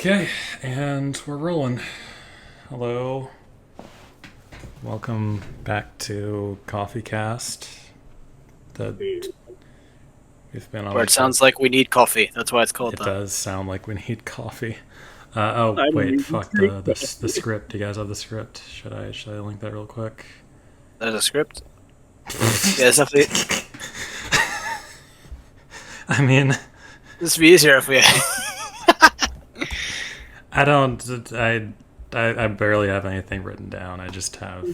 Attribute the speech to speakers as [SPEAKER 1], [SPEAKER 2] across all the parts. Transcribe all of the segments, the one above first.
[SPEAKER 1] Okay, and we're rolling. Hello. Welcome back to CoffeeCast. We've been on
[SPEAKER 2] Where it sounds like we need coffee. That's why it's called
[SPEAKER 1] It
[SPEAKER 2] that.
[SPEAKER 1] does sound like we need coffee.
[SPEAKER 3] I don't
[SPEAKER 1] Wait,
[SPEAKER 3] even
[SPEAKER 1] fuck
[SPEAKER 3] drink
[SPEAKER 1] the script. Do you guys have the script? Should I link that real quick?
[SPEAKER 2] There's a script. Yeah, it's definitely.
[SPEAKER 1] I mean,
[SPEAKER 2] This would be easier if we.
[SPEAKER 1] I don't. I barely have anything written down. I just have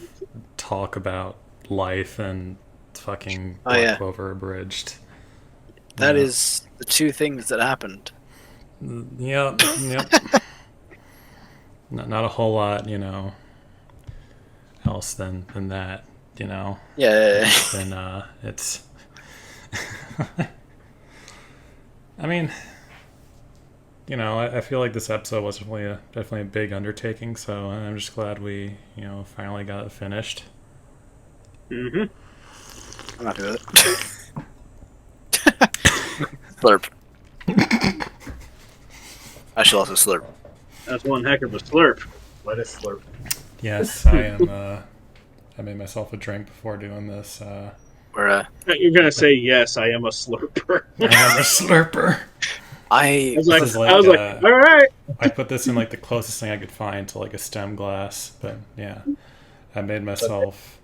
[SPEAKER 1] talk about life and fucking
[SPEAKER 2] Oh, yeah.
[SPEAKER 1] Clover Abridged.
[SPEAKER 2] That
[SPEAKER 1] Yeah.
[SPEAKER 2] is the two things that happened.
[SPEAKER 1] Yep. Not a whole lot, else than that,
[SPEAKER 2] Yeah.
[SPEAKER 1] Then it's. I mean, I feel like this episode was definitely a big undertaking, so I'm just glad we, finally got it finished.
[SPEAKER 3] Mm-hmm.
[SPEAKER 2] I'm happy with it. Slurp. I should also slurp.
[SPEAKER 3] That's one heck of a slurp.
[SPEAKER 4] Let us slurp.
[SPEAKER 1] Yes, I am. I made myself a drink before doing this.
[SPEAKER 2] We're
[SPEAKER 3] You're gonna say yes, I am a slurper.
[SPEAKER 1] I am a slurper.
[SPEAKER 3] I was like,
[SPEAKER 1] This is like,
[SPEAKER 3] all right.
[SPEAKER 1] I put this in like the closest thing I could find to like a stem glass, but yeah, I made myself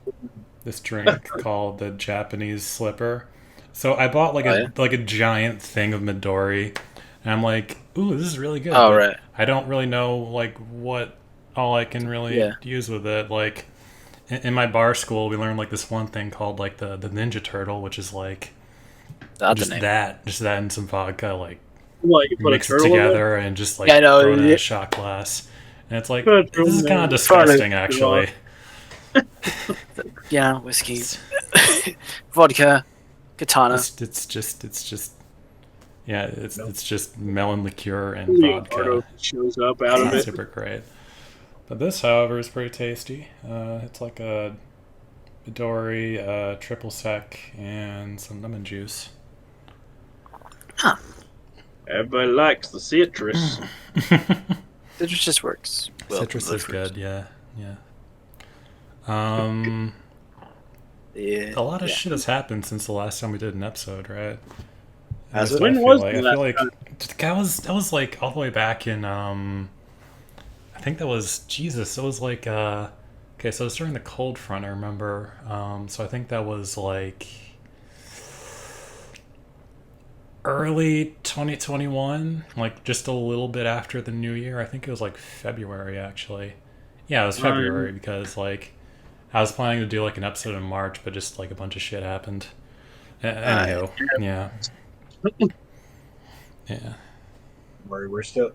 [SPEAKER 1] this drink called the Japanese Slipper. So I bought like a giant thing of Midori, and I'm like, ooh, this is really good.
[SPEAKER 2] Oh,
[SPEAKER 1] but
[SPEAKER 2] right.
[SPEAKER 1] I don't really know like what all I can really
[SPEAKER 2] Yeah.
[SPEAKER 1] use with it. Like in my bar school, we learned like this one thing called like the Ninja Turtle, which is like
[SPEAKER 2] That's
[SPEAKER 1] just
[SPEAKER 2] the name.
[SPEAKER 1] that and some vodka, like
[SPEAKER 3] What, you put a
[SPEAKER 1] mix it
[SPEAKER 3] turtle in it?
[SPEAKER 1] together and just like
[SPEAKER 2] Yeah, I know,
[SPEAKER 1] throw it in
[SPEAKER 2] yeah.
[SPEAKER 1] a shot glass. And it's like,
[SPEAKER 3] Put a turtle
[SPEAKER 1] this is
[SPEAKER 3] in
[SPEAKER 1] kind of
[SPEAKER 3] it.
[SPEAKER 1] disgusting,
[SPEAKER 3] Funny.
[SPEAKER 1] actually.
[SPEAKER 2] Yeah, whiskey, vodka, katana.
[SPEAKER 1] It's just yeah, it's just melon liqueur and
[SPEAKER 3] Leonardo
[SPEAKER 1] vodka.
[SPEAKER 3] shows up out of
[SPEAKER 1] It's
[SPEAKER 3] it.
[SPEAKER 1] super great. But this, however, is pretty tasty. It's like a Midori, triple sec, and some lemon juice.
[SPEAKER 3] Everybody likes the citrus.
[SPEAKER 2] It just works. Well,
[SPEAKER 1] Citrus
[SPEAKER 2] the
[SPEAKER 1] is
[SPEAKER 2] fruit.
[SPEAKER 1] good, yeah.
[SPEAKER 2] Yeah.
[SPEAKER 1] A lot of shit has happened since the last time we did an episode, right?
[SPEAKER 2] Has
[SPEAKER 1] That's
[SPEAKER 2] it?
[SPEAKER 1] what I
[SPEAKER 3] When
[SPEAKER 1] feel
[SPEAKER 3] was
[SPEAKER 1] like.
[SPEAKER 3] the
[SPEAKER 1] I feel
[SPEAKER 3] last
[SPEAKER 1] like that was like all the way back in I think that was Jesus. It was like okay, so it was during the cold front, I remember. So I think that was like early 2021, like just a little bit after the new year. I think it was like February actually. Yeah, it was February because like I was planning to do like an episode in March, but just like a bunch of shit happened. Anywho, yeah. Yeah.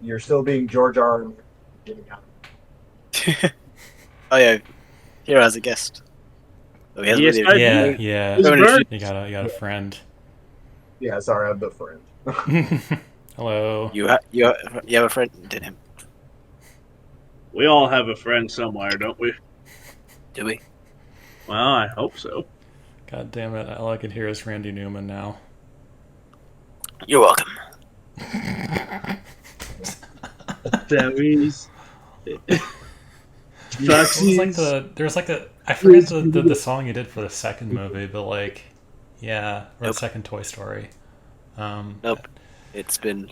[SPEAKER 4] You're still being George R. Getting out.
[SPEAKER 2] Oh yeah, Hero has a guest. Oh, he has
[SPEAKER 3] Yes,
[SPEAKER 2] really-
[SPEAKER 3] I
[SPEAKER 1] Yeah,
[SPEAKER 3] do.
[SPEAKER 1] yeah.
[SPEAKER 3] It's Bert.
[SPEAKER 1] You got a friend.
[SPEAKER 4] Yeah, sorry, I'm the friend.
[SPEAKER 1] Hello.
[SPEAKER 2] You have a friend. Did him?
[SPEAKER 3] We all have a friend somewhere, don't we?
[SPEAKER 2] Do we?
[SPEAKER 3] Well, I hope so.
[SPEAKER 1] God damn it! All I can hear is Randy Newman now.
[SPEAKER 2] You're welcome.
[SPEAKER 3] Debbie's.
[SPEAKER 1] There's like I forget the song you did for the second movie, but like, yeah, or
[SPEAKER 2] Nope.
[SPEAKER 1] the second Toy Story.
[SPEAKER 2] Nope. It's been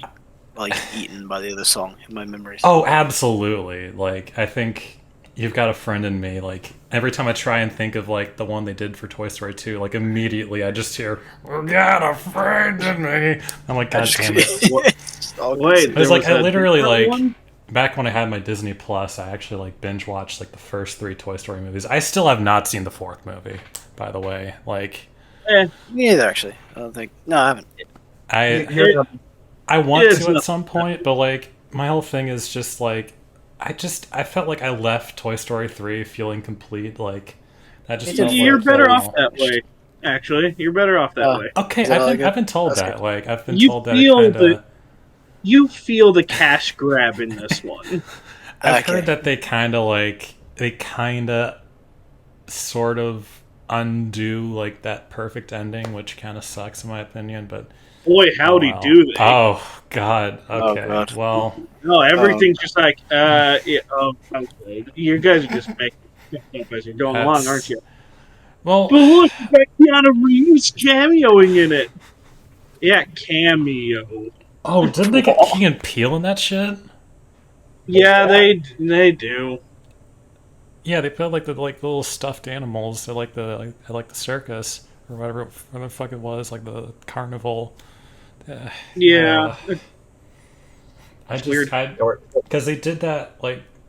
[SPEAKER 2] like eaten by the other song in my memories.
[SPEAKER 1] Oh, absolutely. Like, I think you've got a friend in me. Like, every time I try and think of like the one they did for Toy Story 2, like immediately I just hear, "We got a friend in me." I'm like, God damn it.
[SPEAKER 3] Wait,
[SPEAKER 1] It was like I literally like
[SPEAKER 3] one?
[SPEAKER 1] back when I had my Disney Plus, I actually like binge watched like the first 3 Toy Story movies. I still have not seen the 4th movie, by the way. Like,
[SPEAKER 3] Eh,
[SPEAKER 2] Me neither, actually. I don't think. No, I haven't.
[SPEAKER 1] I want
[SPEAKER 3] It's
[SPEAKER 1] to at
[SPEAKER 3] not-
[SPEAKER 1] some point, but like my whole thing is just like I felt like I left Toy Story 3 feeling complete. Like that just felt
[SPEAKER 3] You're
[SPEAKER 1] like,
[SPEAKER 3] better
[SPEAKER 1] oh.
[SPEAKER 3] off that way. Actually, you're better off that way.
[SPEAKER 1] Okay,
[SPEAKER 2] Is that
[SPEAKER 1] I've been
[SPEAKER 2] good?
[SPEAKER 1] told
[SPEAKER 2] That's
[SPEAKER 1] that.
[SPEAKER 2] good.
[SPEAKER 1] Like I've been
[SPEAKER 3] You
[SPEAKER 1] told that
[SPEAKER 3] feel
[SPEAKER 1] it kind of.
[SPEAKER 3] You feel the cash grab in this one.
[SPEAKER 1] I've
[SPEAKER 2] Okay.
[SPEAKER 1] heard that they kind of sort of undo like that perfect ending, which kind of sucks in my opinion. But
[SPEAKER 3] boy, howdy
[SPEAKER 1] wow.
[SPEAKER 3] do they.
[SPEAKER 1] Oh God.
[SPEAKER 2] Oh,
[SPEAKER 1] Okay.
[SPEAKER 2] God.
[SPEAKER 1] Well,
[SPEAKER 3] No, everything's just like, okay. You guys are just making up as you're going along, aren't
[SPEAKER 1] that's
[SPEAKER 3] you?
[SPEAKER 1] well.
[SPEAKER 3] But look, you got Keanu Reeves cameoing in it. Yeah, cameo.
[SPEAKER 1] Oh, didn't they get Key and Peele in that shit?
[SPEAKER 3] Yeah, they do.
[SPEAKER 1] Yeah, they put like the little stuffed animals at the circus or whatever the fuck it was, like the carnival. Uh,
[SPEAKER 3] Yeah,
[SPEAKER 1] I
[SPEAKER 3] it's
[SPEAKER 1] just
[SPEAKER 3] weird.
[SPEAKER 1] I
[SPEAKER 4] Or-
[SPEAKER 1] because they did that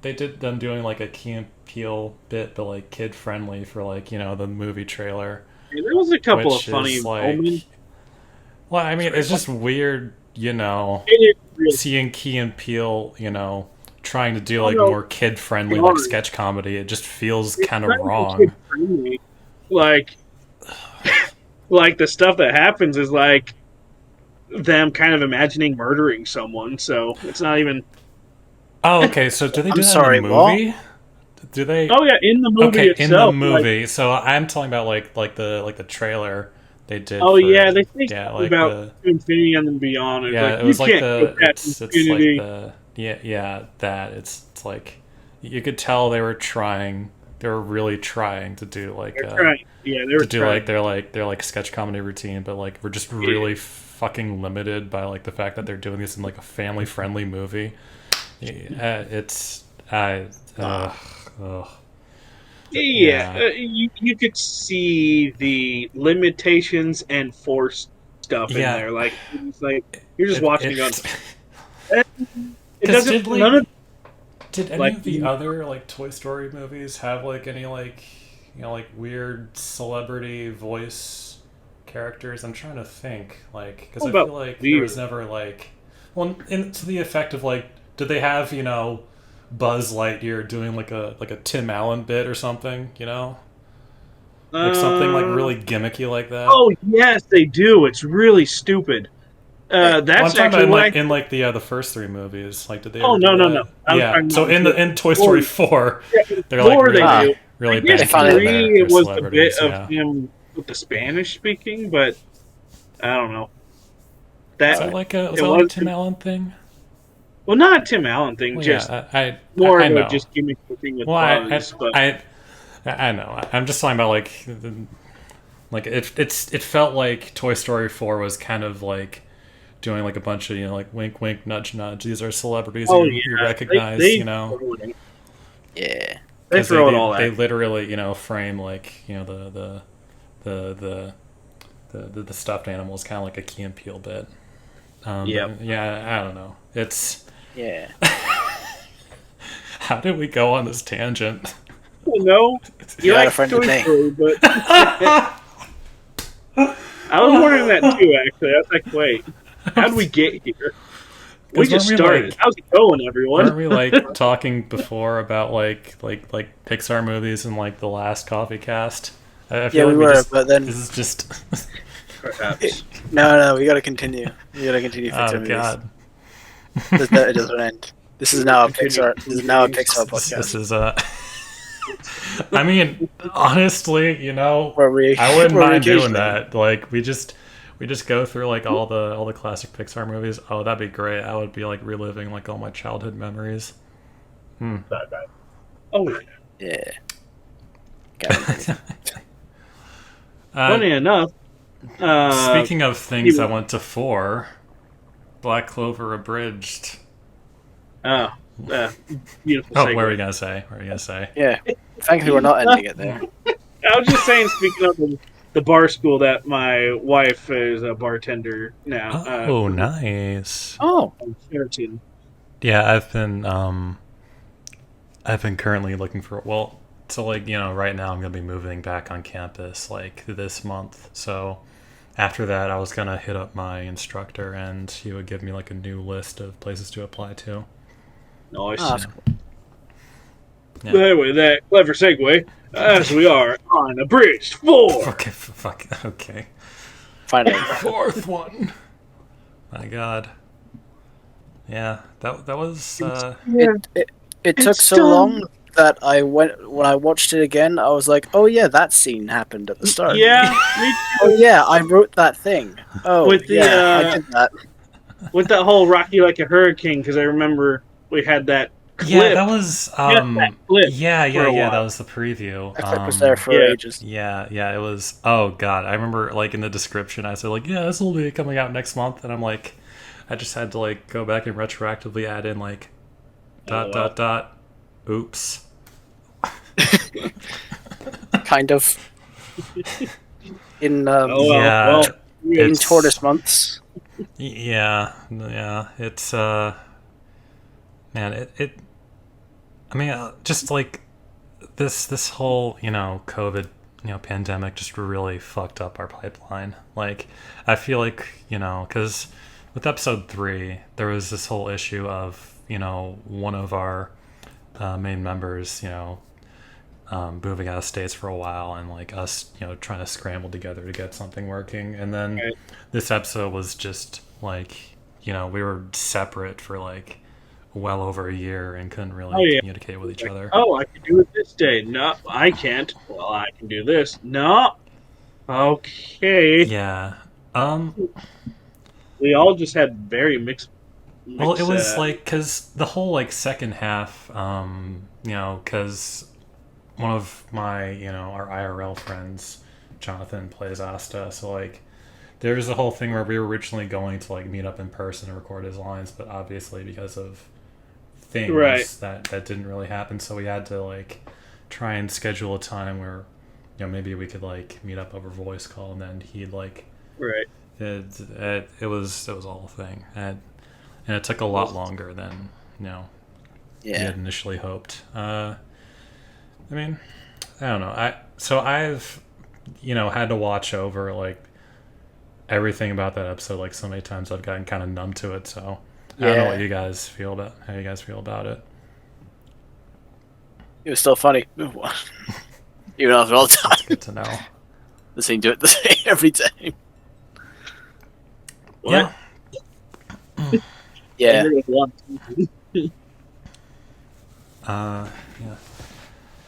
[SPEAKER 1] they did them doing like a Key and Peele bit, but like kid friendly for the movie trailer,
[SPEAKER 3] Yeah, there was a couple of
[SPEAKER 1] which
[SPEAKER 3] funny
[SPEAKER 1] is
[SPEAKER 3] moments.
[SPEAKER 1] well, I mean, it's just weird,
[SPEAKER 3] It is real.
[SPEAKER 1] seeing Key and Peele, trying to do
[SPEAKER 3] Oh
[SPEAKER 1] like
[SPEAKER 3] no,
[SPEAKER 1] more kid friendly like
[SPEAKER 3] sorry.
[SPEAKER 1] sketch comedy. It just feels
[SPEAKER 3] It's
[SPEAKER 1] kind of
[SPEAKER 3] not even
[SPEAKER 1] wrong.
[SPEAKER 3] kid-friendly. Like, like the stuff that happens is like them kind of imagining murdering someone. So it's not even.
[SPEAKER 1] Oh, okay. So do they
[SPEAKER 2] I'm
[SPEAKER 1] do that
[SPEAKER 2] sorry,
[SPEAKER 1] in the
[SPEAKER 2] what?
[SPEAKER 1] movie? Do they?
[SPEAKER 3] Oh yeah, in the movie
[SPEAKER 1] Okay, in the
[SPEAKER 3] itself. Like,
[SPEAKER 1] movie. So I'm talking about like the trailer they did.
[SPEAKER 3] oh
[SPEAKER 1] For,
[SPEAKER 3] yeah, they say
[SPEAKER 1] yeah,
[SPEAKER 3] something
[SPEAKER 1] like
[SPEAKER 3] about
[SPEAKER 1] the
[SPEAKER 3] Infinity and then Beyond. It's
[SPEAKER 1] yeah.
[SPEAKER 3] like
[SPEAKER 1] It
[SPEAKER 3] you
[SPEAKER 1] was like
[SPEAKER 3] can't go past
[SPEAKER 1] it's like
[SPEAKER 3] Infinity.
[SPEAKER 1] the yeah that it's like you could tell they were trying. They were really trying to do like
[SPEAKER 3] They're trying. Yeah, they were
[SPEAKER 1] to do
[SPEAKER 3] trying.
[SPEAKER 1] like their like sketch comedy routine, but like we're just really fucking limited by like the fact that they're doing this in like a family friendly movie. It's ugh.
[SPEAKER 3] Yeah,
[SPEAKER 1] Yeah.
[SPEAKER 3] you could see the limitations and forced stuff in
[SPEAKER 1] Yeah.
[SPEAKER 3] there. Like it's like you're just watching it going. It
[SPEAKER 1] Because
[SPEAKER 3] doesn't. None of
[SPEAKER 1] did any
[SPEAKER 3] like
[SPEAKER 1] of the other like Toy Story movies have like any like like weird celebrity voice characters? I'm trying to think because
[SPEAKER 3] What
[SPEAKER 1] I
[SPEAKER 3] about
[SPEAKER 1] feel like there
[SPEAKER 3] weird?
[SPEAKER 1] was never to the effect of did they have Buzz Lightyear doing like a Tim Allen bit or something, like something like really gimmicky like that?
[SPEAKER 3] Oh yes, they do. It's really stupid.
[SPEAKER 2] Hey,
[SPEAKER 1] Well, I'm
[SPEAKER 3] That's
[SPEAKER 1] talking
[SPEAKER 3] actually
[SPEAKER 1] about
[SPEAKER 3] what I.
[SPEAKER 1] in the first three movies. Like, did they
[SPEAKER 3] Oh
[SPEAKER 1] ever do
[SPEAKER 3] no.
[SPEAKER 1] that?
[SPEAKER 3] I was
[SPEAKER 1] Yeah.
[SPEAKER 3] talking
[SPEAKER 1] So
[SPEAKER 3] about
[SPEAKER 1] in Toy Story
[SPEAKER 3] Lord.
[SPEAKER 1] 4,
[SPEAKER 3] Yeah,
[SPEAKER 1] they're like
[SPEAKER 3] Lord, they
[SPEAKER 1] really
[SPEAKER 3] do.
[SPEAKER 1] really
[SPEAKER 3] I guess
[SPEAKER 2] They
[SPEAKER 1] banking
[SPEAKER 2] finally-
[SPEAKER 1] on
[SPEAKER 3] three,
[SPEAKER 1] their
[SPEAKER 3] it was the bit
[SPEAKER 1] celebrities.
[SPEAKER 3] of
[SPEAKER 1] Yeah.
[SPEAKER 3] him with the Spanish speaking, but I don't know.
[SPEAKER 1] Was
[SPEAKER 3] That
[SPEAKER 1] that like a
[SPEAKER 3] it
[SPEAKER 1] like a
[SPEAKER 3] was
[SPEAKER 1] Tim Allen thing?
[SPEAKER 3] well, not a Tim Allen thing,
[SPEAKER 1] Well,
[SPEAKER 3] just
[SPEAKER 1] yeah.
[SPEAKER 3] more
[SPEAKER 1] I
[SPEAKER 3] of a
[SPEAKER 1] know.
[SPEAKER 3] just gimmick thing with
[SPEAKER 1] Well,
[SPEAKER 3] Buzz. But
[SPEAKER 1] I know. I'm just talking about it felt like Toy Story 4 was kind of like doing like a bunch of like wink wink nudge nudge. These are celebrities
[SPEAKER 3] oh
[SPEAKER 1] you
[SPEAKER 3] yeah,
[SPEAKER 1] recognize.
[SPEAKER 2] Yeah.
[SPEAKER 3] they
[SPEAKER 1] Because
[SPEAKER 3] throw it all
[SPEAKER 1] they
[SPEAKER 3] at.
[SPEAKER 1] literally frame the stuffed animal is kind of like a Key and Peele bit.
[SPEAKER 3] Yep.
[SPEAKER 1] Yeah, I don't know. It's
[SPEAKER 2] Yeah.
[SPEAKER 1] how did we go on this tangent?
[SPEAKER 3] No, you
[SPEAKER 2] You had a
[SPEAKER 3] like
[SPEAKER 2] friend
[SPEAKER 3] Toy
[SPEAKER 2] today.
[SPEAKER 3] Story, but I was wondering that too. Actually, I was like, wait, how did we get here? We
[SPEAKER 1] 'Cause
[SPEAKER 3] just
[SPEAKER 1] weren't we,
[SPEAKER 3] started.
[SPEAKER 1] like-
[SPEAKER 3] How's it going, everyone?
[SPEAKER 1] Weren't we like talking before about like Pixar movies in like the last CoffeeCast? I feel
[SPEAKER 2] Yeah, we
[SPEAKER 1] like
[SPEAKER 2] were,
[SPEAKER 1] just,
[SPEAKER 2] but then
[SPEAKER 1] this is just
[SPEAKER 3] Perhaps.
[SPEAKER 2] no, we got to continue. We got to continue
[SPEAKER 1] oh
[SPEAKER 2] Pixar movies.
[SPEAKER 1] god.
[SPEAKER 2] It doesn't end. This is now a Pixar. This is now a Pixar
[SPEAKER 1] This
[SPEAKER 2] podcast
[SPEAKER 1] is I mean, honestly,
[SPEAKER 2] where we.
[SPEAKER 1] I wouldn't
[SPEAKER 2] where we
[SPEAKER 1] mind doing
[SPEAKER 2] occasionally-
[SPEAKER 1] that. Like we just go through like all the classic Pixar movies. Oh, that'd be great. I would be like reliving like all my childhood memories.
[SPEAKER 3] Bad. Oh, yeah.
[SPEAKER 2] Yeah.
[SPEAKER 3] Funny enough.
[SPEAKER 1] Speaking of things I went to for, Black Clover Abridged.
[SPEAKER 3] Beautiful.
[SPEAKER 1] Oh,
[SPEAKER 3] segue.
[SPEAKER 1] what were you gonna say? What were you gonna say?
[SPEAKER 2] Yeah. Thankfully, we're not ending it there.
[SPEAKER 3] I was just saying, speaking of the bar school, that my wife is a bartender now.
[SPEAKER 1] Oh, nice.
[SPEAKER 2] Oh.
[SPEAKER 3] On Sheraton.
[SPEAKER 1] Yeah, I've been currently looking for so like right now I'm gonna be moving back on campus like this month. So after that, I was gonna hit up my instructor and he would give me like a new list of places to apply to.
[SPEAKER 3] Nice.
[SPEAKER 2] Oh, that's cool.
[SPEAKER 1] Yeah.
[SPEAKER 3] But anyway, that clever segue, as we are on Abridged 4.
[SPEAKER 1] Okay, fuck. Okay.
[SPEAKER 2] Finally.
[SPEAKER 1] Fourth one. My God. Yeah, that was.
[SPEAKER 2] It took
[SPEAKER 3] It's
[SPEAKER 2] so
[SPEAKER 3] done.
[SPEAKER 2] long that when I watched it again, I was like, oh yeah, that scene happened at the start.
[SPEAKER 3] Yeah, me
[SPEAKER 2] Oh yeah, I wrote that thing. Oh
[SPEAKER 3] with the
[SPEAKER 2] yeah, I did that.
[SPEAKER 3] with that whole Rocky Like a Hurricane, because I remember we had that
[SPEAKER 1] Yeah,
[SPEAKER 3] clip.
[SPEAKER 1] that was
[SPEAKER 3] Just that clip for a
[SPEAKER 1] yeah, that
[SPEAKER 3] while.
[SPEAKER 1] was the preview.
[SPEAKER 2] That clip was there for
[SPEAKER 3] Yeah.
[SPEAKER 2] ages.
[SPEAKER 1] Yeah, it was. Oh god, I remember like in the description I said like, yeah, this will be coming out next month, and I'm like, I just had to like go back and retroactively add in like
[SPEAKER 3] LOL.
[SPEAKER 1] dot oops.
[SPEAKER 2] Kind of. In
[SPEAKER 3] Oh well.
[SPEAKER 1] Yeah,
[SPEAKER 3] Well,
[SPEAKER 2] in
[SPEAKER 1] it's
[SPEAKER 2] tortoise months.
[SPEAKER 1] yeah, it's man, it I mean, just like this whole COVID pandemic just really fucked up our pipeline. Like, I feel like because with episode 3 there was this whole issue of one of our main members moving out of states for a while, and like us trying to scramble together to get something working, and then
[SPEAKER 3] right.
[SPEAKER 1] this episode was just like we were separate for like well over a year and couldn't really
[SPEAKER 3] Oh, yeah.
[SPEAKER 1] communicate with each other.
[SPEAKER 3] Oh, I can do it this day. No, I can't. Well, I can do this. No. Okay.
[SPEAKER 1] Yeah.
[SPEAKER 3] We all just had very mixed.
[SPEAKER 1] Well, it was like because the whole like second half, because one of my our IRL friends, Jonathan, plays Asta, so like there was a whole thing where we were originally going to like meet up in person and record his lines, but obviously because of things
[SPEAKER 3] Right.
[SPEAKER 1] that didn't really happen, so we had to like try and schedule a time where maybe we could like meet up over voice call, and then he'd like
[SPEAKER 3] Right.
[SPEAKER 1] it was all a thing, and it took a lot longer than we
[SPEAKER 2] Yeah.
[SPEAKER 1] had initially hoped. I mean, I don't know. I've had to watch over like everything about that episode like so many times I've gotten kind of numb to it. So I don't know what you guys feel about how you guys feel about it.
[SPEAKER 2] It was still funny. Even after all the time.
[SPEAKER 1] Good to know.
[SPEAKER 2] The same do it the same every time.
[SPEAKER 3] What?
[SPEAKER 2] Yeah.
[SPEAKER 1] Yeah.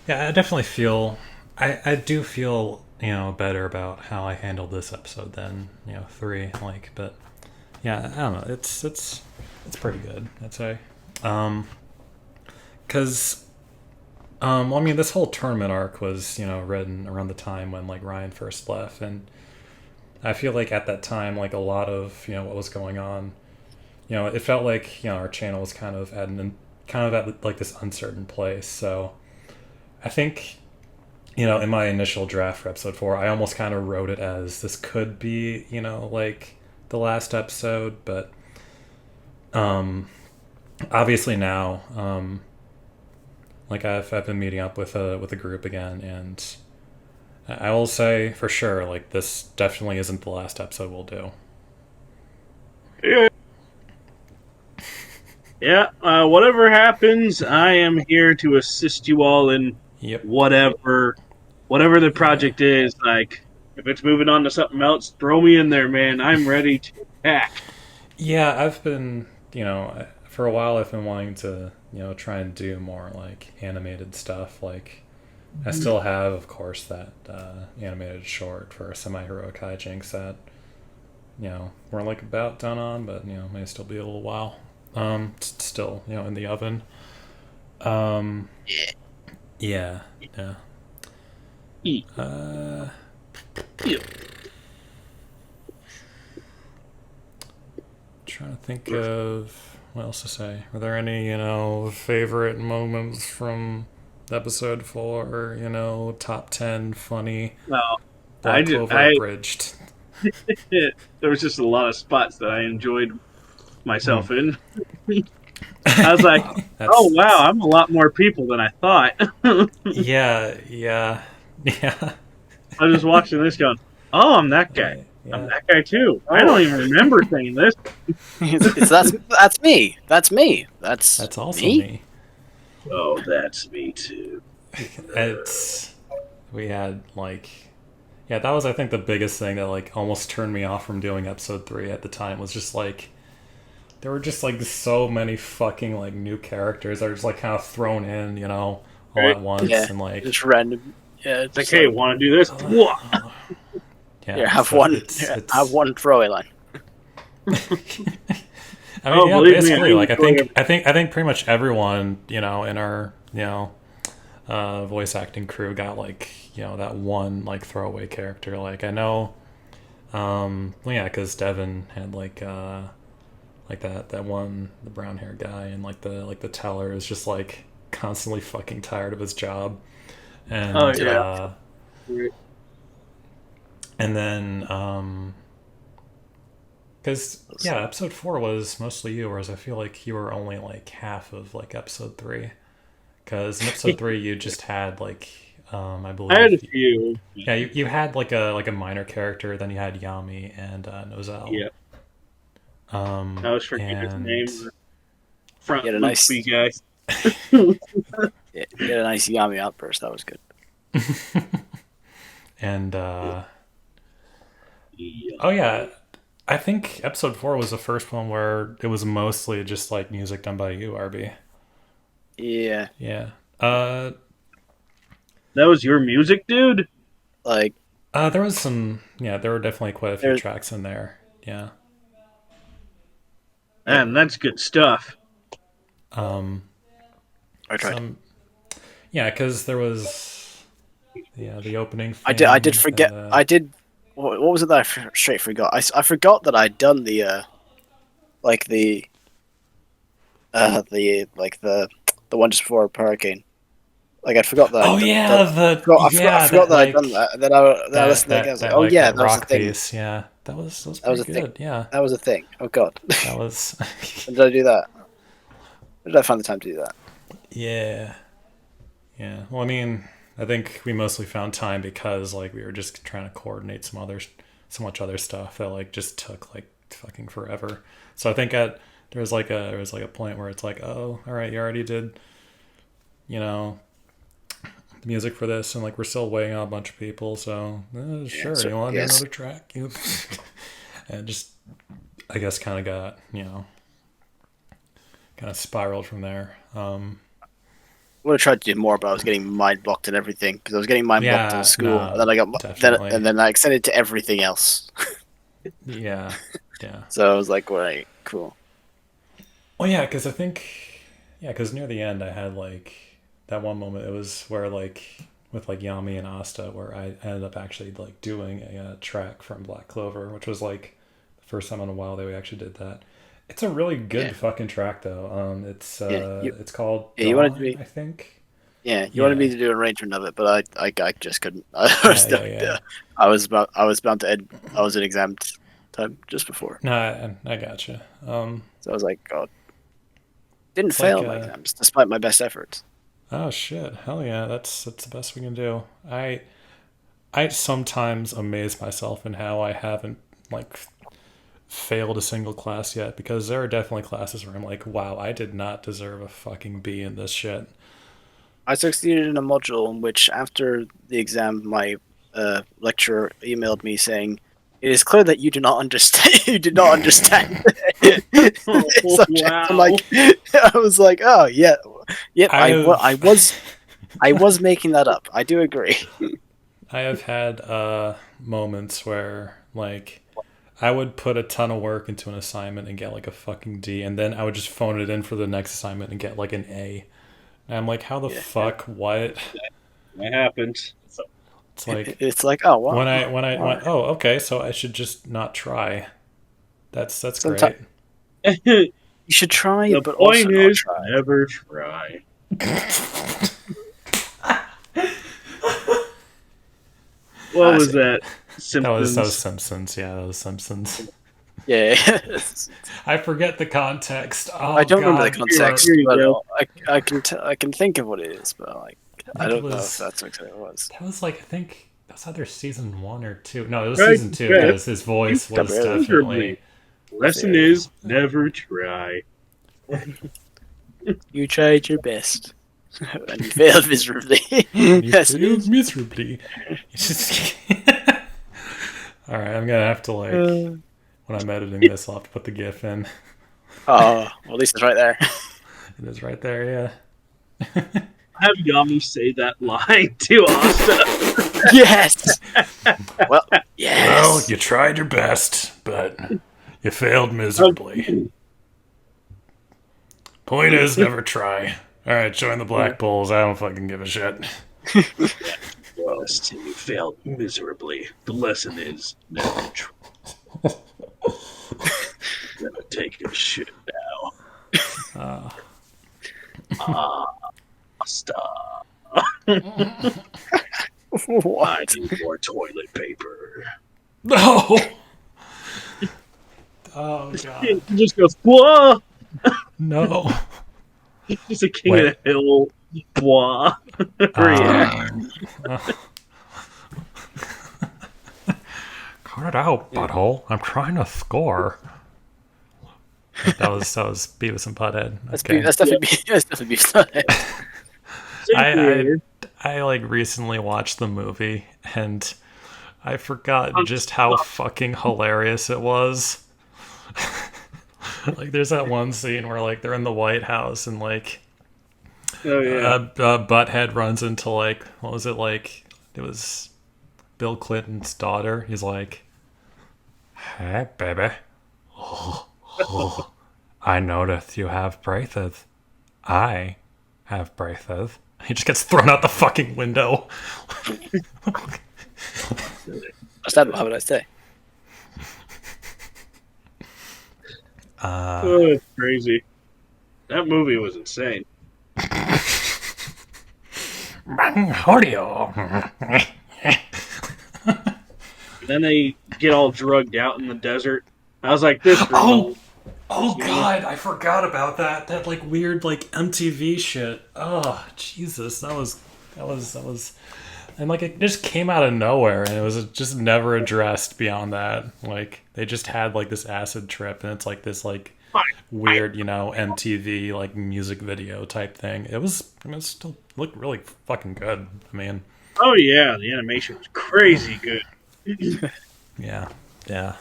[SPEAKER 1] Yeah, I definitely feel I do feel better about how I handled this episode than 3, like, but yeah, I don't know, it's pretty good, I'd say, because well, I mean, this whole tournament arc was written around the time when like Ryan first left, and I feel like at that time like a lot of what was going on, it felt like our channel was kind of at like this uncertain place. So I think in my initial draft for episode 4, I almost kind of wrote it as this could be like the last episode, but obviously now like I've been meeting up with a group again, and I will say for sure like this definitely isn't the last episode we'll do.
[SPEAKER 3] Yeah. Yeah, whatever happens, I am here to assist you all in
[SPEAKER 1] Yep.
[SPEAKER 3] whatever the project is. Like, if it's moving on to something else, throw me in there, man. I'm ready to attack.
[SPEAKER 1] Yeah, I've been, for a while I've been wanting to, try and do more like animated stuff. Like, I still have, of course, that animated short for Semi-Heroic Hijinks that, we're like about done on, but may still be a little while. Still, in the oven. Yeah.
[SPEAKER 3] Eat.
[SPEAKER 1] Trying to think of what else to say. Are there any, favorite moments from episode 4? Top 10 funny.
[SPEAKER 3] Well,
[SPEAKER 1] Black Clover Abridged.
[SPEAKER 3] there was just a lot of spots that I enjoyed myself in. I was like, oh wow, I'm a lot more people than I thought.
[SPEAKER 1] Yeah.
[SPEAKER 3] I was just watching this going, oh, I'm that guy.
[SPEAKER 1] Yeah.
[SPEAKER 3] I'm that guy too. I don't even remember saying this.
[SPEAKER 2] That's me. That's me.
[SPEAKER 1] That's also
[SPEAKER 2] me.
[SPEAKER 1] me.
[SPEAKER 3] Oh, that's me too.
[SPEAKER 1] We had like, yeah, that was I think the biggest thing that like almost turned me off from doing episode 3 at the time, was just like there were just like so many fucking like new characters that are just like kind of thrown in, all
[SPEAKER 3] Right.
[SPEAKER 1] at once
[SPEAKER 2] Yeah,
[SPEAKER 1] and like
[SPEAKER 2] just random. Yeah,
[SPEAKER 3] It's like,
[SPEAKER 2] just
[SPEAKER 3] hey, want to do this? Whoa.
[SPEAKER 2] yeah, have
[SPEAKER 1] so
[SPEAKER 2] one.
[SPEAKER 1] it's
[SPEAKER 2] Have one throwaway line.
[SPEAKER 1] I mean, yeah,
[SPEAKER 3] Believe me,
[SPEAKER 1] basically,
[SPEAKER 3] I
[SPEAKER 1] like I
[SPEAKER 3] enjoy
[SPEAKER 1] think
[SPEAKER 3] everything.
[SPEAKER 1] I think pretty much everyone, in our voice acting crew got like that one like throwaway character. Like I know, well, yeah, because Devin had like that one, the brown haired guy, and the teller is just like constantly fucking tired of his job,
[SPEAKER 3] Oh
[SPEAKER 1] and
[SPEAKER 2] Yeah.
[SPEAKER 1] and then because yeah, episode 4 was mostly you, whereas I feel like you were only like half of like episode 3. Because in episode 3 you just had like I
[SPEAKER 3] I had a
[SPEAKER 1] believe
[SPEAKER 3] few.
[SPEAKER 1] yeah you had like a minor character, then you had Yami and Nozel.
[SPEAKER 3] Yeah, I was forgetting his
[SPEAKER 1] And
[SPEAKER 3] name. Front
[SPEAKER 2] He had a
[SPEAKER 3] loopy
[SPEAKER 2] nice,
[SPEAKER 3] guy.
[SPEAKER 2] yeah, he had a nice Yami outburst. That was good.
[SPEAKER 1] and
[SPEAKER 3] Yeah.
[SPEAKER 1] oh yeah, I think episode 4 was the first one where it was mostly just like music done by you, RB.
[SPEAKER 2] Yeah,
[SPEAKER 1] Yeah.
[SPEAKER 3] That was your music, dude?
[SPEAKER 2] like
[SPEAKER 1] There was some. Yeah, there were definitely quite a few
[SPEAKER 2] there's
[SPEAKER 1] tracks in there. Yeah.
[SPEAKER 3] Man, that's good stuff.
[SPEAKER 2] I tried.
[SPEAKER 1] Some. Yeah, because there was. Yeah, the opening.
[SPEAKER 2] I did
[SPEAKER 1] theme,
[SPEAKER 2] forget. I did. What was it that I straight forgot? I forgot that I'd done the like the the one just before Hurricane. Like I forgot that.
[SPEAKER 1] Oh yeah,
[SPEAKER 2] I forgot that I'd done that. And then I listened again. I was like, oh yeah,
[SPEAKER 1] that
[SPEAKER 2] that was the
[SPEAKER 1] rock
[SPEAKER 2] thing.
[SPEAKER 1] piece. Yeah, that was
[SPEAKER 2] That was
[SPEAKER 1] pretty
[SPEAKER 2] a thing.
[SPEAKER 1] good. Yeah,
[SPEAKER 2] That was a thing. Oh god,
[SPEAKER 1] that was.
[SPEAKER 2] when did I do that? When did I find the time to do that?
[SPEAKER 1] Yeah. Yeah. Well, I mean, I think we mostly found time because like we were just trying to coordinate so much other stuff that like just took like fucking forever. So I think there was like a point where it's like, oh, all right, you already did, the music for this, and like we're still waiting on a bunch of people. So sure,
[SPEAKER 2] so-
[SPEAKER 1] you want to
[SPEAKER 2] yes.
[SPEAKER 1] do another track? And just I guess kind of got kind of spiraled from there.
[SPEAKER 2] I would have tried to do more, but I was getting mind blocked and everything because I was getting mind blocked
[SPEAKER 1] Yeah,
[SPEAKER 2] in school,
[SPEAKER 1] no,
[SPEAKER 2] and then I got
[SPEAKER 1] definitely.
[SPEAKER 2] then I extended to everything else.
[SPEAKER 1] Yeah, yeah.
[SPEAKER 2] So I was like, right, cool.
[SPEAKER 1] Well, yeah, because I think, yeah, because near the end I had like that one moment. It was where like with like Yami and Asta, where I ended up actually like doing a track from Black Clover, which was like the first time in a while that we actually did that. It's a really good
[SPEAKER 2] Yeah.
[SPEAKER 1] fucking track though. It's called
[SPEAKER 2] Yeah, you wanted to
[SPEAKER 1] Dawn,
[SPEAKER 2] be-
[SPEAKER 1] I think.
[SPEAKER 2] Yeah, you wanted
[SPEAKER 1] Yeah.
[SPEAKER 2] me to do an arrangement of it, but I just couldn't.
[SPEAKER 1] Yeah.
[SPEAKER 2] I was bound to end. I was in exam time just before,
[SPEAKER 1] No, I gotcha.
[SPEAKER 2] so I was like, God, didn't
[SPEAKER 1] It's
[SPEAKER 2] fail
[SPEAKER 1] like,
[SPEAKER 2] my exams despite my best efforts.
[SPEAKER 1] Oh shit! Hell yeah! That's the best we can do. I sometimes amaze myself in how I haven't like failed a single class yet, because there are definitely classes where I'm like, wow, I did not deserve a fucking B in this shit.
[SPEAKER 2] I succeeded in a module in which, after the exam, my lecturer emailed me saying, "It is clear that you do not understand. You did not understand."
[SPEAKER 3] Wow.
[SPEAKER 2] I'm like, I was like, oh yeah, yep. I was making that up. I do agree.
[SPEAKER 1] I have had moments where like I would put a ton of work into an assignment and get like a fucking D, and then I would just phone it in for the next assignment and get like an A. And I'm like, how the
[SPEAKER 2] Yeah.
[SPEAKER 1] fuck? What?
[SPEAKER 3] That happens.
[SPEAKER 1] It's like
[SPEAKER 2] It's like, oh wow.
[SPEAKER 1] when I went, oh okay, so I should just not try. That's great.
[SPEAKER 2] Someti- You should try,
[SPEAKER 3] The
[SPEAKER 2] but also
[SPEAKER 3] point
[SPEAKER 2] not
[SPEAKER 3] is,
[SPEAKER 2] try.
[SPEAKER 3] never try. What was that? Simpsons.
[SPEAKER 1] That was Simpsons. Yeah, that was Simpsons.
[SPEAKER 2] Yeah.
[SPEAKER 1] I forget the context. Oh,
[SPEAKER 2] I don't
[SPEAKER 1] God,
[SPEAKER 2] remember the context,
[SPEAKER 3] Here you
[SPEAKER 2] but
[SPEAKER 3] go.
[SPEAKER 2] I can think of what it is, but like I
[SPEAKER 1] think
[SPEAKER 2] don't
[SPEAKER 1] it
[SPEAKER 2] know
[SPEAKER 1] was-
[SPEAKER 2] if that's what it was.
[SPEAKER 1] That was like, I think that was either season 1 or 2. No, it was
[SPEAKER 3] Right,
[SPEAKER 1] season 2
[SPEAKER 3] right.
[SPEAKER 1] because his voice was
[SPEAKER 2] Miserably.
[SPEAKER 1] definitely.
[SPEAKER 3] Lesson is never try.
[SPEAKER 2] You tried your best, and you failed miserably.
[SPEAKER 1] You
[SPEAKER 2] Yes, it
[SPEAKER 1] failed
[SPEAKER 2] is.
[SPEAKER 1] miserably. It's just- All right, I'm gonna have to like when I'm editing this, I'll have to put the GIF in.
[SPEAKER 2] Oh, well, at least it's right there.
[SPEAKER 1] It is right there. Yeah.
[SPEAKER 3] Have Yami say that line to Asta.
[SPEAKER 2] Yes. Well,
[SPEAKER 1] Well,
[SPEAKER 2] yes.
[SPEAKER 1] you tried your best, but you failed miserably. Point is, never try. Alright, join the Black Bulls. I don't fucking give a shit.
[SPEAKER 3] Best, you failed miserably. The lesson is never try. Gonna take a shit now. Stop.
[SPEAKER 2] What?
[SPEAKER 3] I need more toilet paper.
[SPEAKER 1] No! Oh, God.
[SPEAKER 3] He just goes, whoa!
[SPEAKER 1] No.
[SPEAKER 3] He's a king of the hill. Whoa.
[SPEAKER 2] Yeah.
[SPEAKER 1] Cut it out, butthole. I'm trying to score. That was Beavis and Butthead. Okay.
[SPEAKER 2] That's definitely
[SPEAKER 1] I like recently watched the movie and I forgot just how fucking hilarious it was. Like there's that one scene where like they're in the White House and like Butthead runs into like what was it like? It was Bill Clinton's daughter. He's like, "Hey, baby. Oh, I noticed you have braces. I have braces." He just gets thrown out the fucking window.
[SPEAKER 2] What's that? How would I say?
[SPEAKER 3] Oh, it's crazy. That movie was insane. Then they get all drugged out in the desert. I was like, this.
[SPEAKER 1] Oh God, I forgot about that. That like weird like MTV shit. Oh Jesus, that was, and like it just came out of nowhere, and it was just never addressed beyond that. Like they just had like this acid trip, and it's like this like weird, MTV like music video type thing. It still looked really fucking good. I mean,
[SPEAKER 3] oh yeah, the animation was crazy good.
[SPEAKER 1] yeah. Yeah.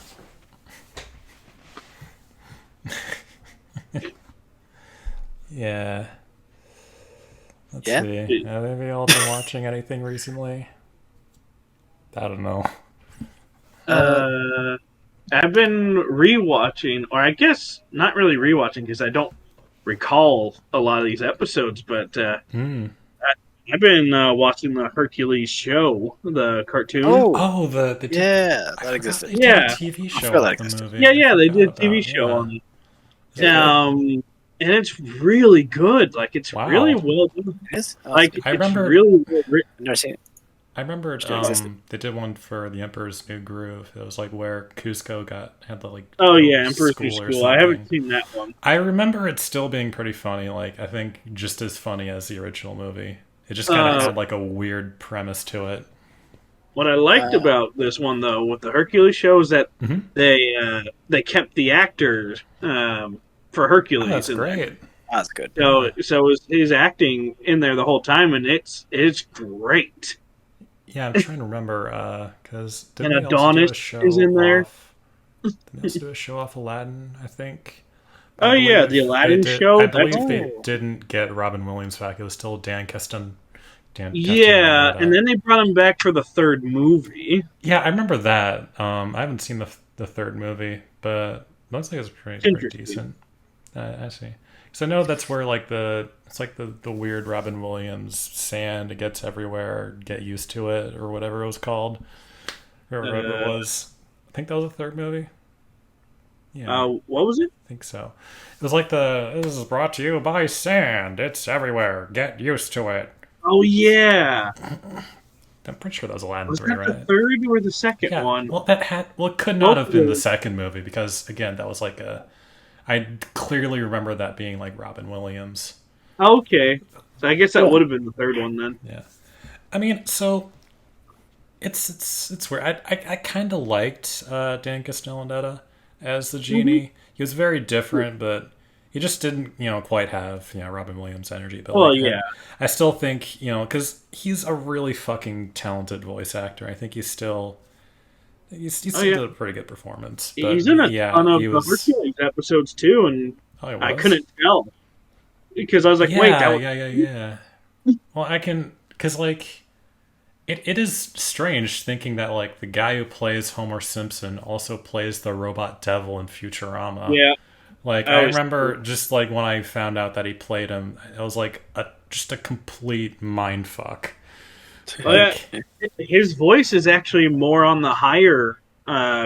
[SPEAKER 1] Let's see. Have any of y'all been watching anything recently? I don't know.
[SPEAKER 3] I've been rewatching, or I guess not really rewatching because I don't recall a lot of these episodes, but I've been watching the Hercules show, the cartoon.
[SPEAKER 2] Oh,
[SPEAKER 1] that existed.
[SPEAKER 2] existed.
[SPEAKER 1] They did a TV show about the movie.
[SPEAKER 3] Yeah, they did a TV show on it. And it's really good. Like it's really well done.
[SPEAKER 2] It is?
[SPEAKER 3] Like
[SPEAKER 1] I remember,
[SPEAKER 3] really well written.
[SPEAKER 2] I've never seen it.
[SPEAKER 1] I remember they did one for The Emperor's New Groove. It was like where Cusco had the like
[SPEAKER 3] Emperor's New School. I haven't seen that one.
[SPEAKER 1] I remember it still being pretty funny. Like I think just as funny as the original movie. It just kind of had like a weird premise to it.
[SPEAKER 3] What I liked about this one though with the Hercules show is that they kept the actors for Hercules.
[SPEAKER 1] Oh, that's great.
[SPEAKER 2] That's good.
[SPEAKER 3] So it was his acting in there the whole time, and it's great.
[SPEAKER 1] Yeah, I'm trying to remember because
[SPEAKER 3] and Adonis is in there.
[SPEAKER 1] Did they also do a show off Aladdin? I think.
[SPEAKER 3] The Aladdin show.
[SPEAKER 1] I believe they didn't get Robin Williams back. It was still Dan Castellaneta.
[SPEAKER 3] And then they brought him back for the third movie.
[SPEAKER 1] Yeah, I remember that. I haven't seen the third movie, but it looks like it's pretty decent. I see. Because I know that's where like it's like the weird Robin Williams sand. It gets everywhere. Get used to it or whatever it was called. Or whatever it was. I think that was the third movie. Yeah.
[SPEAKER 3] What was it?
[SPEAKER 1] I think so. It was like this is brought to you by sand. It's everywhere. Get used to it.
[SPEAKER 3] Oh yeah.
[SPEAKER 1] I'm pretty sure that was Aladdin 3,
[SPEAKER 3] that
[SPEAKER 1] right?
[SPEAKER 3] The third or the second one?
[SPEAKER 1] Well, it could not have been the second movie because again, that was like I clearly remember that being like Robin Williams.
[SPEAKER 3] Okay, so I guess that would have been the third one then.
[SPEAKER 1] Yeah, I mean, so it's weird. I kind of liked Dan Castellaneta as the genie.
[SPEAKER 3] Mm-hmm.
[SPEAKER 1] He was very different, but he just didn't, quite have, Robin Williams' energy. But I still think, because he's a really fucking talented voice actor. I think he still did a pretty good performance. But
[SPEAKER 3] he's in a ton of the Hercules episodes too, and I couldn't tell because I was like, wait,
[SPEAKER 1] yeah. Well, I can, because like it is strange thinking that like the guy who plays Homer Simpson also plays the robot devil in Futurama.
[SPEAKER 3] Yeah,
[SPEAKER 1] Like I
[SPEAKER 3] I was.
[SPEAKER 1] remember just like when I found out that he played him, it was like just a complete mind fuck.
[SPEAKER 3] Oh, yeah,
[SPEAKER 1] Like
[SPEAKER 3] his voice is actually more on the higher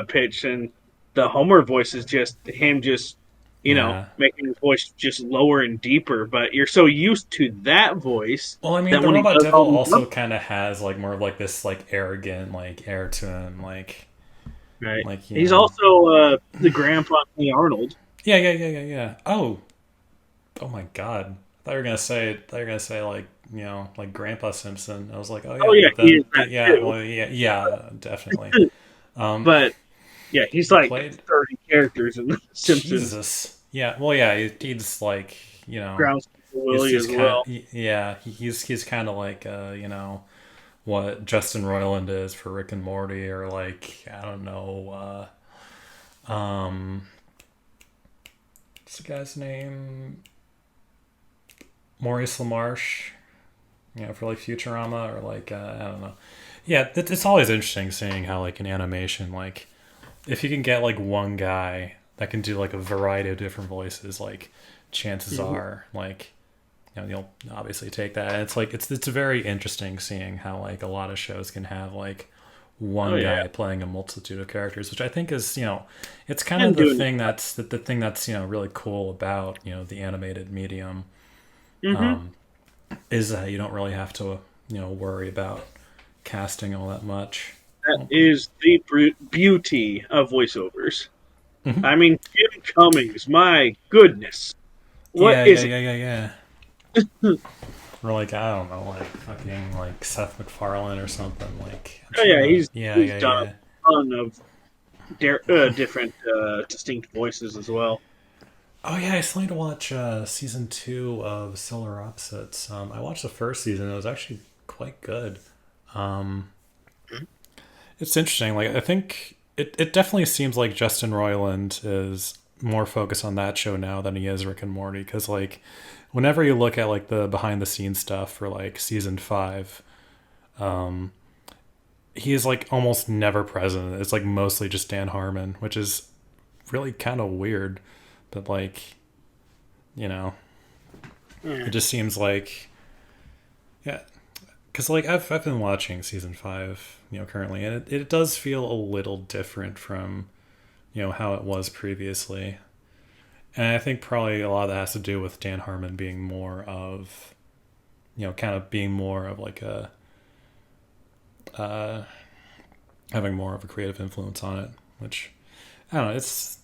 [SPEAKER 3] pitch, and the Homer voice is just him, just
[SPEAKER 1] yeah.
[SPEAKER 3] making his voice just lower and deeper. But you're so used to that voice
[SPEAKER 1] Well, I mean,
[SPEAKER 3] that
[SPEAKER 1] the
[SPEAKER 3] when he
[SPEAKER 1] robot
[SPEAKER 3] does
[SPEAKER 1] devil
[SPEAKER 3] all these
[SPEAKER 1] also
[SPEAKER 3] numbers,
[SPEAKER 1] kind of has like more of like this like arrogant like air to him,
[SPEAKER 3] right?
[SPEAKER 1] like you
[SPEAKER 3] He's
[SPEAKER 1] know.
[SPEAKER 3] also the grandpa Hey Arnold.
[SPEAKER 1] Yeah. Oh my god. I thought you were gonna say. I thought you were gonna say like like Grandpa Simpson. I was like, oh
[SPEAKER 3] Oh
[SPEAKER 1] yeah,
[SPEAKER 3] yeah,
[SPEAKER 1] but
[SPEAKER 3] he is
[SPEAKER 1] then
[SPEAKER 3] that
[SPEAKER 1] yeah,
[SPEAKER 3] too.
[SPEAKER 1] well yeah, definitely. Um,
[SPEAKER 3] But yeah, he's
[SPEAKER 1] he
[SPEAKER 3] like
[SPEAKER 1] played
[SPEAKER 3] 30 characters in The Simpsons.
[SPEAKER 1] Jesus. Yeah, well yeah, he's like
[SPEAKER 3] Grounds Willie
[SPEAKER 1] he's
[SPEAKER 3] as
[SPEAKER 1] kind
[SPEAKER 3] well.
[SPEAKER 1] yeah he's kind of like what Justin Roiland is for Rick and Morty, or like I don't know what's the guy's name, Maurice LaMarche, for like Futurama, or like I don't know. Yeah, it's always interesting seeing how like in animation, like if you can get like one guy that can do like a variety of different voices, like chances
[SPEAKER 3] Mhm.
[SPEAKER 1] are like you'll obviously take that. And it's like it's very interesting seeing how like a lot of shows can have like
[SPEAKER 3] Oh
[SPEAKER 1] one
[SPEAKER 3] yeah,
[SPEAKER 1] guy playing a multitude of characters, which I think is it's kind of
[SPEAKER 3] and
[SPEAKER 1] the
[SPEAKER 3] doing
[SPEAKER 1] thing the thing that's really cool about the animated medium,
[SPEAKER 3] hmm
[SPEAKER 1] is that you don't really have to worry about casting all that much.
[SPEAKER 3] that
[SPEAKER 1] Oh,
[SPEAKER 3] is the beauty of voiceovers.
[SPEAKER 1] mhm.
[SPEAKER 3] I mean, Jim Cummings, my goodness, what is it?
[SPEAKER 1] Yeah. Or like I don't know, like fucking like Seth MacFarlane or something. Like I'm
[SPEAKER 3] Oh
[SPEAKER 1] trying
[SPEAKER 3] yeah,
[SPEAKER 1] to.
[SPEAKER 3] he's done
[SPEAKER 1] Yeah.
[SPEAKER 3] a ton of different distinct voices as well.
[SPEAKER 1] Oh yeah, I still need to watch season 2 of Solar Opposites. I watched the first season; it was actually quite good. Um, it's interesting. Like I think it definitely seems like Justin Roiland is more focused on that show now than he is Rick and Morty. Because like, whenever you look at like the behind the scenes stuff for like season 5, um, he is like almost never present. It's like mostly just Dan Harmon, which is really kind of weird. But like, you know,
[SPEAKER 2] Yeah.
[SPEAKER 1] it just seems like yeah, because like I've been watching season 5, currently, and it does feel a little different from how it was previously, and I think probably a lot of that has to do with Dan Harmon being more of kind of being more of like a uh, having more of a creative influence on it, which I don't know. It's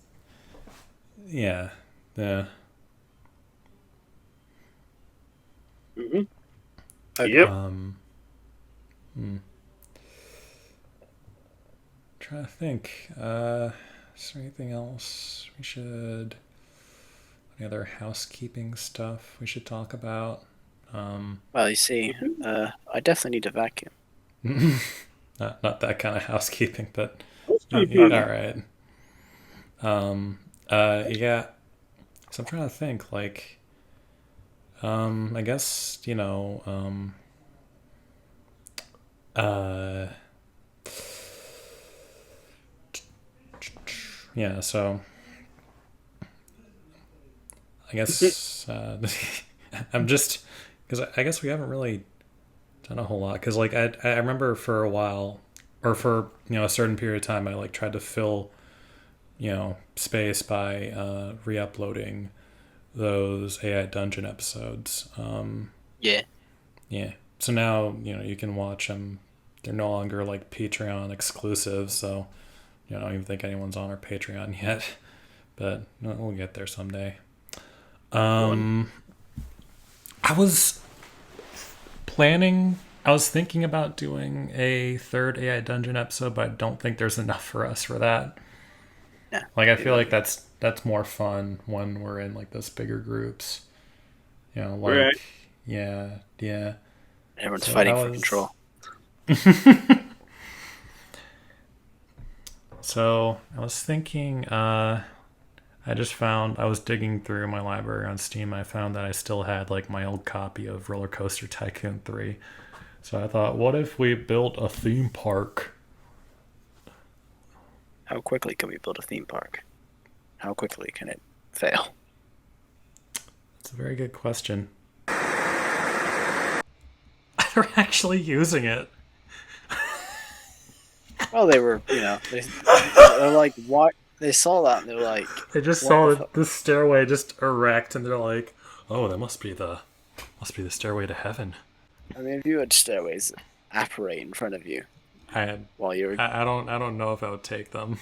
[SPEAKER 1] yeah, yeah.
[SPEAKER 3] hmm
[SPEAKER 2] Okay.
[SPEAKER 3] Yep.
[SPEAKER 1] Um, hmm. Trying to think. Is there anything else we should? Any other housekeeping stuff we should talk about? Um,
[SPEAKER 2] Well, you see, I definitely need a vacuum.
[SPEAKER 1] not that kind of housekeeping, but
[SPEAKER 3] Housekeeping.
[SPEAKER 1] all right. Um, yeah. So I'm trying to think. Like, I guess uh, yeah. So I guess I'm just because I guess we haven't really done a whole lot. Because like I remember for a while, or for a certain period of time, I like tried to fill space by re-uploading those AI dungeon episodes.
[SPEAKER 2] Yeah.
[SPEAKER 1] Yeah. So now you can watch them. They're no longer like Patreon exclusive. So I don't even think anyone's on our Patreon yet, but we'll get there someday.
[SPEAKER 3] One.
[SPEAKER 1] Um, I was planning. I was thinking about doing a third AI dungeon episode, but I don't think there's enough for us for that.
[SPEAKER 2] Yeah.
[SPEAKER 1] Like I
[SPEAKER 2] It
[SPEAKER 1] feel
[SPEAKER 2] will
[SPEAKER 1] like
[SPEAKER 2] be.
[SPEAKER 1] that's more fun when we're in like those bigger groups.
[SPEAKER 3] Right.
[SPEAKER 1] Like yeah.
[SPEAKER 2] Everyone's
[SPEAKER 1] So I
[SPEAKER 2] fighting for
[SPEAKER 1] was
[SPEAKER 2] control.
[SPEAKER 1] so I was thinking I was digging through my library on Steam. I found that I still had like my old copy of Roller Coaster Tycoon 3. So I thought, what if we built a theme park?
[SPEAKER 2] How quickly can we build a theme park? How quickly can it fail?
[SPEAKER 1] It's a very good question. They're actually using it.
[SPEAKER 2] Well, they were, they're like, what? They saw that and they're like,
[SPEAKER 1] They just
[SPEAKER 2] what
[SPEAKER 1] saw
[SPEAKER 2] the fuck?
[SPEAKER 1] the stairway just erect, and they're like, "Oh, that must be the stairway to heaven."
[SPEAKER 2] I mean, if you had stairways apparate in front of you
[SPEAKER 1] I
[SPEAKER 2] while you're,
[SPEAKER 1] I don't know if I would take them.